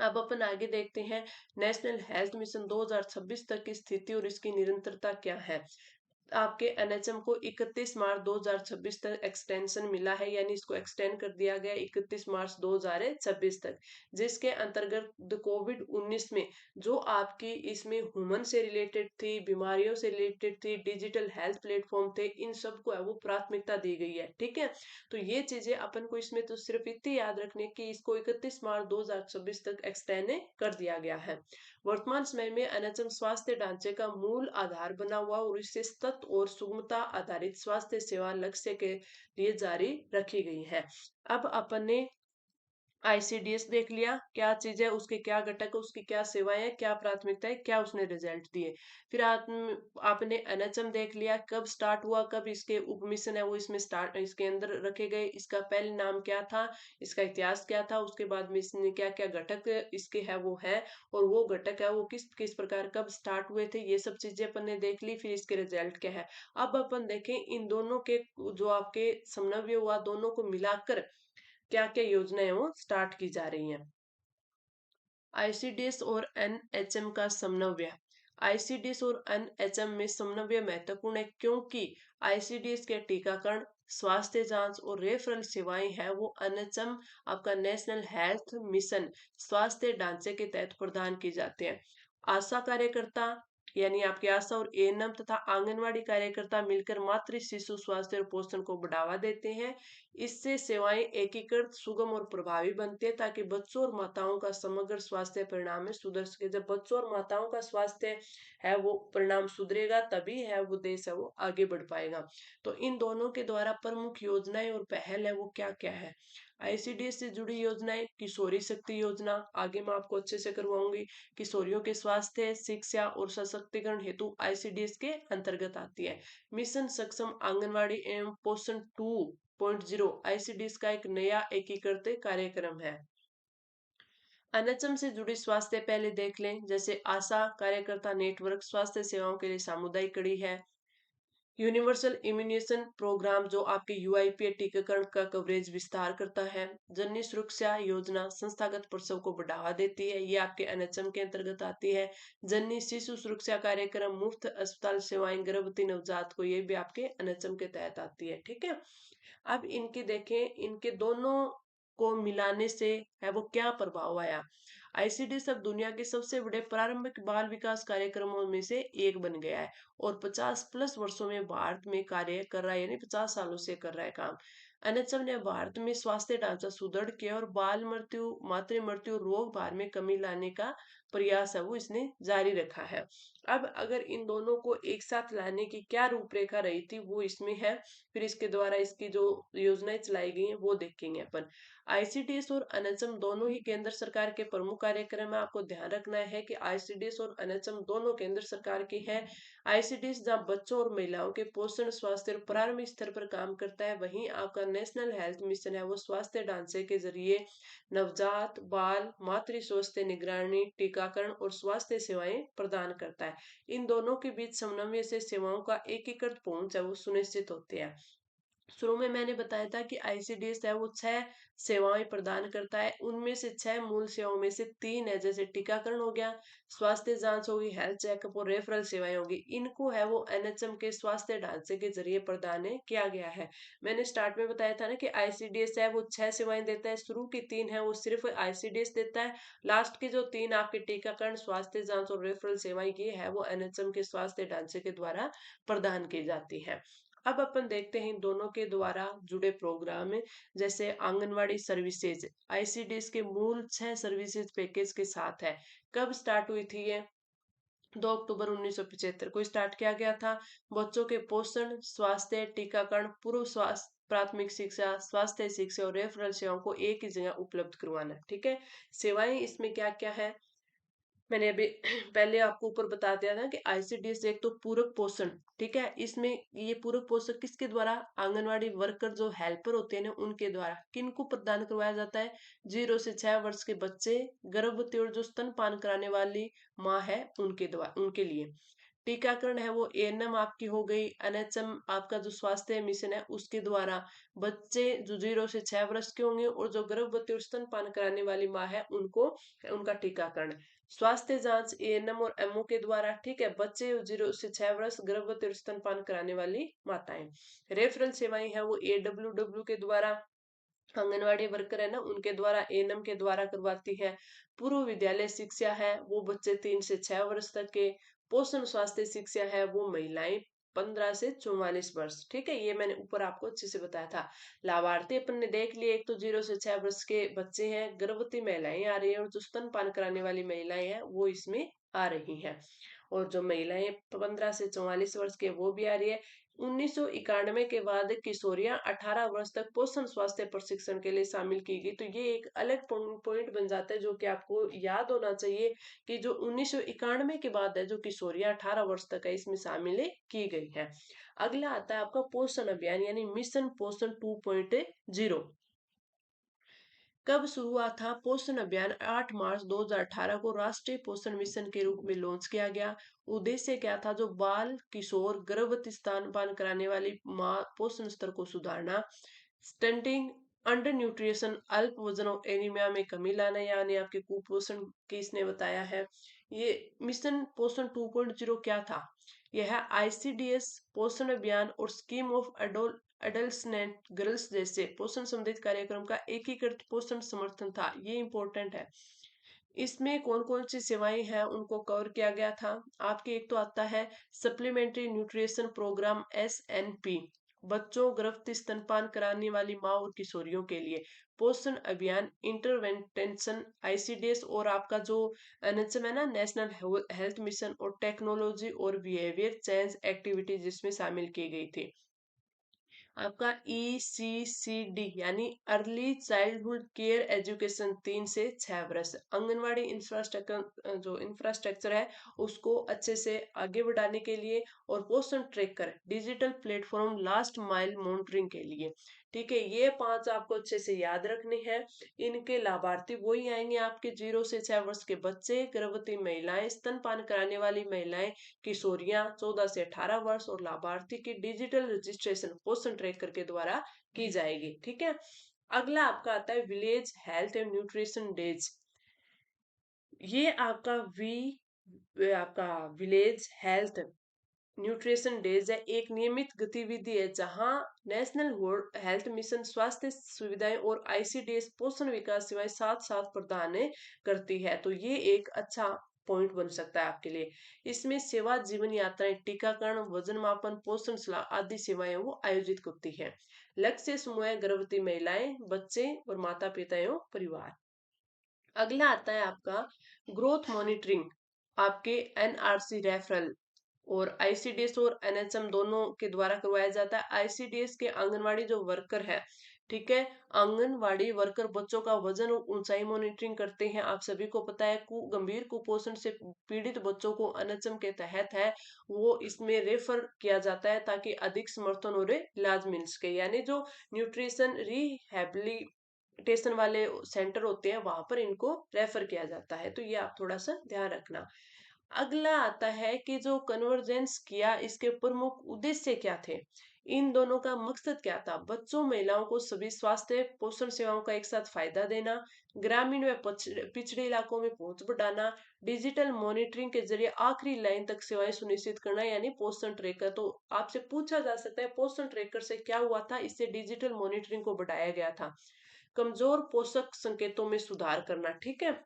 अब अपन आगे देखते हैं नेशनल हेल्थ मिशन 2026 तक की स्थिति और इसकी निरंतरता क्या है। आपके एनएचएम को 31 मार्च 2026 तक एक्सटेंशन मिला है, यानी इसको एक्सटेंड कर दिया गया 31 मार्च 2026 तक, जिसके अंतर्गत कोविड 19 में जो आपकी इसमें ह्यूमन से रिलेटेड थी, बीमारियों से रिलेटेड थी, डिजिटल हेल्थ प्लेटफॉर्म थे, इन सबको है वो प्राथमिकता दी गई है। ठीक है, तो ये चीजें अपन को इसमें तो सिर्फ इतनी याद रखने की इसको 31 मार्च 2026 तक एक्सटेंड कर दिया गया है। वर्तमान समय में एनएचएम स्वास्थ्य ढांचे का मूल आधार बना हुआ और इसे सतत और सुगमता आधारित स्वास्थ्य सेवा लक्ष्य के लिए जारी रखी गई है। अब अपन ने आईसीडीएस देख लिया, क्या चीज है, उसके क्या घटक है, उसकी क्या सेवाएं हैं, क्या प्राथमिकता है, क्या उसने रिजल्ट दिए। फिर आपने एनएचएम देख लिया, कब स्टार्ट हुआ, कब इसके उप मिशन है वो इसमें स्टार्ट इसके अंदर रखे गए, इसका पहले नाम क्या था, इसका इतिहास क्या था, उसके बाद में इसने क्या क्या घटक इसके है वो है, और वो घटक है वो किस किस प्रकार कब स्टार्ट हुए थे, ये सब चीजें अपन ने देख ली। फिर इसके रिजल्ट क्या है। अब अपन देखें इन दोनों के जो आपके समन्वय हुआ दोनों को मिलाकर क्या क्या योजनाएं वो स्टार्ट की जा रही हैं। आईसीडीएस और एनएचएम का समन्वय। आईसीडीएस और एनएचएम में समन्वय महत्वपूर्ण है क्योंकि आईसीडीएस के टीकाकरण, स्वास्थ्य जांच और रेफरल सेवाएं हैं वो एनएचएम आपका नेशनल हेल्थ मिशन स्वास्थ्य ढांचे के तहत प्रदान की जाते हैं। आशा कार्यकर्ता यानी आपके आशा और एएनएम तथा आंगनवाड़ी कार्यकर्ता मिलकर मातृ शिशु स्वास्थ्य और पोषण को बढ़ावा देते हैं। इससे सेवाएं एकीकृत, सुगम और प्रभावी बनती है ताकि बच्चों और माताओं का समग्र स्वास्थ्य परिणाम में सुधर सके। जब बच्चों और माताओं का स्वास्थ्य है वो परिणाम सुधरेगा तभी है वो देश है वो आगे बढ़ पाएगा। तो इन दोनों के द्वारा प्रमुख योजनाएं और पहल है वो क्या क्या है। आईसीडीएस से जुड़ी योजनाएं, किशोरी शक्ति योजना आगे मैं आपको अच्छे से करवाऊंगी। किशोरियों के स्वास्थ्य, शिक्षा और सशक्तिकरण हेतु आईसीडीएस के अंतर्गत आती है। मिशन सक्षम आंगनवाड़ी एवं पोषण 2.0 आईसीडीएस का एक नया एकीकृत कार्यक्रम है। एनएचएम से जुड़ी स्वास्थ्य पहले देख लें, जैसे आशा कार्यकर्ता नेटवर्क स्वास्थ्य सेवाओं के लिए सामुदायिक कड़ी है। यूनिवर्सल इम्यूनेशन प्रोग्राम जो आपके यूआईपीए टीकाकरण का कवरेज विस्तार करता है। जननी सुरक्षा योजना संस्थागत प्रसव को बढ़ावा देती है, ये आपके एनएचएम के अंतर्गत आती है। जननी शिशु सुरक्षा कार्यक्रम मुफ्त अस्पताल सेवाएं गर्भवती नवजात को, ये भी आपके एनएचएम के तहत आती है। ठीक है, अब इनके देखें, इनके दोनों को मिलाने से है वो क्या प्रभाव आया। आईसीडी सब दुनिया के सबसे बड़े प्रारंभिक बाल विकास कार्यक्रमों में से एक बन गया है और 50+ वर्षों में भारत में कार्य कर रहा है, यानी 50 सालों से कर रहा है काम। एनएचएम ने भारत में स्वास्थ्य ढांचा सुदृढ़ किया और बाल मृत्यु, मातृ मृत्यु, रोग भार में कमी लाने का प्रयास है वो इसने जारी रखा है। अब अगर इन दोनों को एक साथ लाने की क्या रूपरेखा रही थी वो इसमें है। फिर इसके द्वारा इसकी जो योजनाएं चलाई गई हैं वो देखेंगे अपन। आईसीडीएस और एनएचएम दोनों ही केंद्र सरकार के प्रमुख कार्यक्रम है। आपको ध्यान रखना है कि आईसीडीएस और एनएचएम दोनों केंद्र सरकार की है। आईसीडीएस जहाँ बच्चों और महिलाओं के पोषण, स्वास्थ्य और प्रारंभिक स्तर पर काम करता है, वहीं आपका नेशनल हेल्थ मिशन है वो स्वास्थ्य ढांचे के जरिए नवजात, बाल, मातृ स्वास्थ्य निगरानी, टीकाकरण और स्वास्थ्य सेवाएं प्रदान करता है। इन दोनों के बीच समन्वय से सेवाओं का एकीकृत पहुंच है वो सुनिश्चित होती है। शुरू में मैंने बताया था कि आईसीडीएस है वो 6 सेवाएं प्रदान करता है। उनमें से 6 मूल सेवाओं में से 3 है, जैसे टीकाकरण हो गया, स्वास्थ्य जांच होगी, हेल्थ चेकअप और रेफरल सेवाएं होगी। इनको है वो एनएचएम के स्वास्थ्य ढांचे के जरिए प्रदान किया गया है। मैंने स्टार्ट में बताया था ना कि आईसीडीएस है वो 6 सेवाएं देता है। शुरू की 3 है वो सिर्फ आईसीडीएस देता है। लास्ट की जो 3 आपके टीकाकरण, स्वास्थ्य जांच और रेफरल सेवाएं, ये है वो एनएचएम के स्वास्थ्य ढांचे के द्वारा प्रदान की जाती है। अब अपन देखते हैं इन दोनों के द्वारा जुड़े प्रोग्राम में। जैसे आंगनवाड़ी सर्विसेज आईसीडीएस के मूल 6 सर्विसेज पैकेज के साथ है। कब स्टार्ट हुई थी ये? 2 अक्टूबर 1975 को स्टार्ट किया गया था। बच्चों के पोषण, स्वास्थ्य, टीकाकरण, पूर्व स्वास्थ्य, प्राथमिक शिक्षा, स्वास्थ्य शिक्षा और रेफरल सेवाओं को एक ही जगह उपलब्ध करवाना। ठीक है। सेवाएं इसमें क्या क्या है, मैंने अभी पहले आपको ऊपर बता दिया था कि आईसीडीएस एक तो पूरक पोषण। ठीक है, इसमें ये पूरक पोषण किसके द्वारा? आंगनवाड़ी वर्कर जो हेल्पर होते हैं ना, उनके द्वारा। किनको प्रदान करवाया जाता है? 0 से 6 वर्ष के बच्चे, गर्भवती और जो स्तनपान कराने वाली माँ है, उनके द्वारा, उनके लिए। टीकाकरण है वो एएनएम आपकी हो गई, एनएचएम आपका जो स्वास्थ्य मिशन है उसके द्वारा। बच्चे जो 0 से 6 वर्ष के होंगे और जो गर्भवती और स्तनपान कराने वाली माँ है, उनको उनका टीकाकरण। स्वास्थ्य जांच एएनएम और एमओ के द्वारा। ठीक है, बच्चे 0 से 6 वर्ष, गर्भवती और स्तनपान कराने वाली माताएं। रेफरल सेवाएं है वो एडब्ल्यूडब्ल्यू के द्वारा। आंगनवाड़ी वर्कर है ना, उनके द्वारा, एएनएम के द्वारा करवाती है। पूर्व विद्यालय शिक्षा है वो बच्चे 3 से 6 वर्ष तक के। पोषण स्वास्थ्य शिक्षा है वो महिलाएं 15 से 44 वर्ष। ठीक है, ये मैंने ऊपर आपको अच्छे से बताया था। लाभार्थी अपन ने देख लिए, एक तो 0 से 6 वर्ष के बच्चे हैं, गर्भवती महिलाएं आ रही है और जो स्तनपान कराने वाली महिलाएं हैं वो इसमें आ रही हैं। और जो महिलाएं 15 से 44 वर्ष के, वो भी आ रही है। 1991 के बाद किशोरियां 18 वर्ष तक पोषण स्वास्थ्य प्रशिक्षण के लिए शामिल की गई। तो ये एक अलग पॉइंट बन जाता है जो कि आपको याद होना चाहिए कि जो 1991 के बाद है, जो किशोरियां 18 वर्ष तक है, इसमें शामिल की गई है। अगला आता है आपका पोषण अभियान यानी मिशन पोषण 2.0। कब शुरू हुआ था पोषण अभियान? 8 मार्च 2018 को राष्ट्रीय पोषण मिशन के रूप में लॉन्च किया गया। उद्देश्य क्या था? जो बाल, किशोर, गर्भवती, स्तनपान कराने वाली माँ, पोषण स्तर को सुधारना, स्टंटिंग, अंडर न्यूट्रिशन, अल्प वजन और एनीमिया में कमी लाना, यानी आपके कुपोषण की इसने बताया है। ये मिशन पोषण 2.0 क्या था? यह आईसीडीएस, पोषण अभियान और स्कीम ऑफ एडल्ट गर्ल्स जैसे पोषण संबंधित कार्यक्रम का एकीकृत पोषण समर्थन था। ये इंपॉर्टेंट है। इसमें कौन कौन सी सेवाएं हैं उनको कवर किया गया था। आपके एक तो आता है सप्लीमेंट्री न्यूट्रिशन प्रोग्राम, एसएनपी, बच्चों, गर्भवती, स्तनपान कराने वाली माँ और किशोरियों के लिए। पोषण अभियान इंटरवेंशन आईसीडीएस और आपका जो एनएचएम है ना, नेशनल हेल्थ मिशन, और टेक्नोलॉजी और बिहेवियर चेंज एक्टिविटी जिसमें शामिल की गई थी। आपका ECCD यानी अर्ली चाइल्डहुड केयर एजुकेशन 3 से 6 वर्ष। आंगनवाड़ी इंफ्रास्ट्रक्चर, जो इंफ्रास्ट्रक्चर है उसको अच्छे से आगे बढ़ाने के लिए, और पोषण tracker digital platform last mile monitoring के लिए। ठीक है, ये 5 आपको अच्छे से याद रखने हैं। इनके लाभार्थी वही आएंगे आपके 0 से 6 वर्ष के बच्चे, गर्भवती महिलाएं, स्तनपान कराने वाली महिलाएं, किशोरियां 14 से 18 वर्ष, और लाभार्थी की डिजिटल रजिस्ट्रेशन पोषण ट्रैकर के द्वारा की जाएगी। ठीक है। अगला आपका आता है village health and nutrition days. ये आपका आपका विलेज हेल्थ न्यूट्रिशन डेज है, एक नियमित गतिविधि है जहां नेशनल हेल्थ मिशन स्वास्थ्य सुविधाएं और आईसीडीएस पोषण विकास सेवाएं साथ साथ प्रदान करती है। तो ये एक अच्छा पॉइंट बन सकता है आपके लिए। इसमें सेवा जीवन यात्राएं, टीकाकरण, वजन मापन, पोषण सलाह आदि सेवाएं वो आयोजित करती है। लक्ष्य समूह है गर्भवती महिलाएं, बच्चे और माता पिता एवं परिवार। अगला आता है आपका ग्रोथ मॉनिटरिंग, आपके एनआरसी रेफरल और आईसीडीएस और एनएचएम दोनों के द्वारा करवाया जाता है। आईसीडीएस के आंगनवाड़ी जो वर्कर है, ठीक है, आंगनवाड़ी वर्कर बच्चों का वजन और ऊंचाई मॉनिटरिंग करते हैं। आप सभी को पता है गंभीर कुपोषण से पीड़ित बच्चों को एनएचएम के तहत है वो इसमें रेफर किया जाता है ताकि अधिक समर्थन और इलाज मिल सके। यानी जो न्यूट्रिशन रिहेबिलिटेशन वाले सेंटर होते हैं वहां पर इनको रेफर किया जाता है। तो ये आप थोड़ा सा ध्यान रखना। अगला आता है कि जो कन्वर्जेंस किया, इसके प्रमुख उद्देश्य क्या थे? इन दोनों का मकसद क्या था? बच्चों महिलाओं को सभी स्वास्थ्य पोषण सेवाओं का एक साथ फायदा देना, ग्रामीण व पिछड़े इलाकों में पहुंच बढ़ाना, डिजिटल मॉनिटरिंग के जरिए आखिरी लाइन तक सेवाएं सुनिश्चित करना, यानी पोषण ट्रैकर। तो आपसे पूछा जा सकता है पोषण ट्रैकर से क्या हुआ था? इससे डिजिटल मॉनिटरिंग को बढ़ाया गया था। कमजोर पोषक संकेतों में सुधार करना, ठीक है,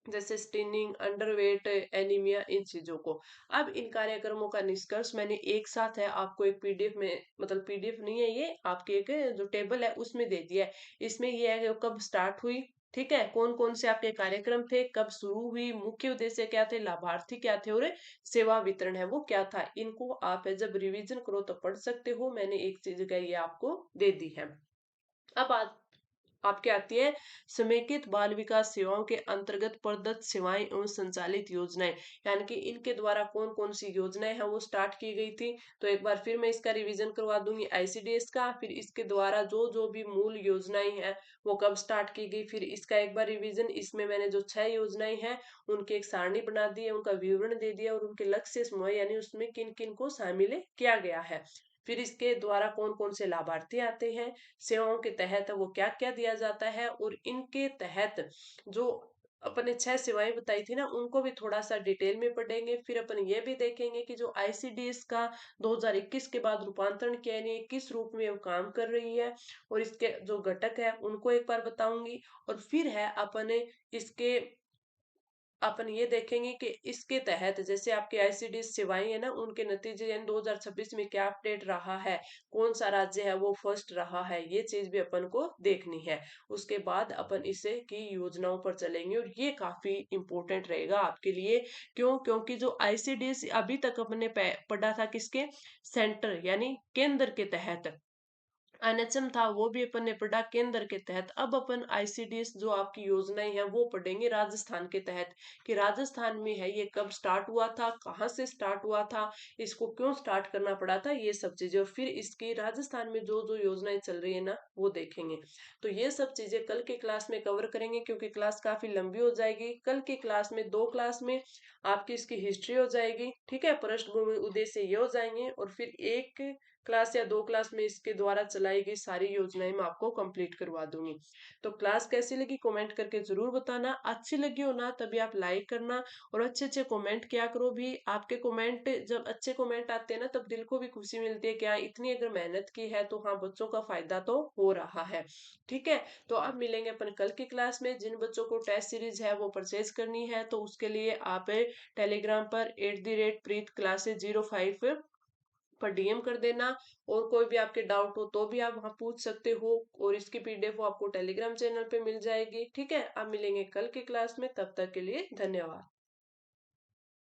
जैसे स्टेनिंग, अंडरवेट, एनीमिया, इन चीजों को। अब इन कार्यक्रमों का निष्कर्ष मैंने एक साथ है आपको एक पीडीएफ में, मतलब पीडीएफ नहीं है ये, आपके एक जो टेबल है उसमें दे दिया है। इसमें ये है कि वो कब स्टार्ट हुई, ठीक है, कौन कौन से आपके कार्यक्रम थे, कब शुरू हुई, मुख्य उद्देश्य क्या थे, लाभार्थी क्या थे, और सेवा वितरण है वो क्या था। इनको आप जब रिवीजन करो तो पढ़ सकते हो, मैंने एक चीज का ये आपको दे दी है। अब आपके आती है समेकित बाल विकास सेवाओं के अंतर्गत प्रदत्त सेवाएं एवं संचालित योजनाएं, यानी कि इनके द्वारा कौन कौन सी योजनाएं हैं वो स्टार्ट की गई थी। तो एक बार फिर मैं इसका रिवीजन करवा दूंगी आईसीडीएस का, फिर इसके द्वारा जो जो भी मूल योजनाएं हैं वो कब स्टार्ट की गई, फिर इसका एक बार रिवीजन। इसमें मैंने जो 6 योजनाएं हैं उनकी एक सारणी बना दी है, उनका विवरण दे दिया, और उनके लक्ष्य समूह यानी उसमें किन किन को शामिल किया गया है। फिर इसके द्वारा कौन कौन से लाभार्थी आते हैं, सेवाओं के तहत वो क्या क्या दिया जाता है, और इनके तहत जो अपने 6 सेवाएं बताई थी ना उनको भी थोड़ा सा डिटेल में पढ़ेंगे। फिर अपन ये भी देखेंगे कि जो आईसीडीएस का 2021 के बाद रूपांतरण किया, यानी किस रूप में वो काम कर रही है, और इसके जो घटक है उनको एक बार बताऊंगी। और फिर है अपने इसके अपन ये देखेंगे कि इसके तहत जैसे आपके आईसीडी सेवाएं है ना उनके नतीजे यानी 2026 में क्या अपडेट रहा है, कौन सा राज्य है वो फर्स्ट रहा है, ये चीज भी अपन को देखनी है। उसके बाद अपन इसे की योजनाओं पर चलेंगे, और ये काफी इंपॉर्टेंट रहेगा आपके लिए। क्यों? क्योंकि जो आईसीडीएस अभी तक अपने पढ़ा था किसके, सेंटर यानी केंद्र के तहत, एनएचएम था वो भी अपन ने पढ़ा केंद्र के तहत। अब अपन आईसीडीएस जो आपकी योजनाएं हैं वो पढ़ेंगे राजस्थान के तहत, कि राजस्थान में है ये कब स्टार्ट हुआ था, कहाँ से स्टार्ट हुआ था, इसको क्यों स्टार्ट करना पड़ा था, ये सब चीजें। और फिर इसकी राजस्थान में जो जो योजनाएं चल रही है ना वो देखेंगे। तो ये सब चीजें कल के क्लास में कवर करेंगे, क्योंकि क्लास काफी लंबी हो जाएगी। कल की क्लास में 2 क्लास में आपकी इसकी हिस्ट्री हो जाएगी, ठीक है, पृष्ठभूमि उद्देश्य ये हो जाएंगे, और फिर एक क्लास या 2 क्लास में इसके द्वारा चलाई गई सारी योजनाएं मैं आपको कंप्लीट करवा दूंगी। तो क्लास कैसी लगी कमेंट करके जरूर बताना, अच्छी लगी हो ना तभी आप लाइक करना, और अच्छे अच्छे कमेंट किया करो भी। आपके कमेंट जब अच्छे कमेंट आते हैं ना तब दिल को भी खुशी मिलती है, क्या इतनी अगर मेहनत की है तो हाँ बच्चों का फायदा तो हो रहा है, ठीक है। तो अब मिलेंगे अपन कल की क्लास में। जिन बच्चों को टेस्ट सीरीज है वो परचेज करनी है तो उसके लिए आप टेलीग्राम पर @preet classes05 पर डीएम कर देना। और कोई भी आपके डाउट हो तो भी आप वहां पूछ सकते हो, और इसकी पीडीएफ आपको टेलीग्राम चैनल पे मिल जाएगी, ठीक है। अब मिलेंगे कल की क्लास में, तब तक के लिए धन्यवाद।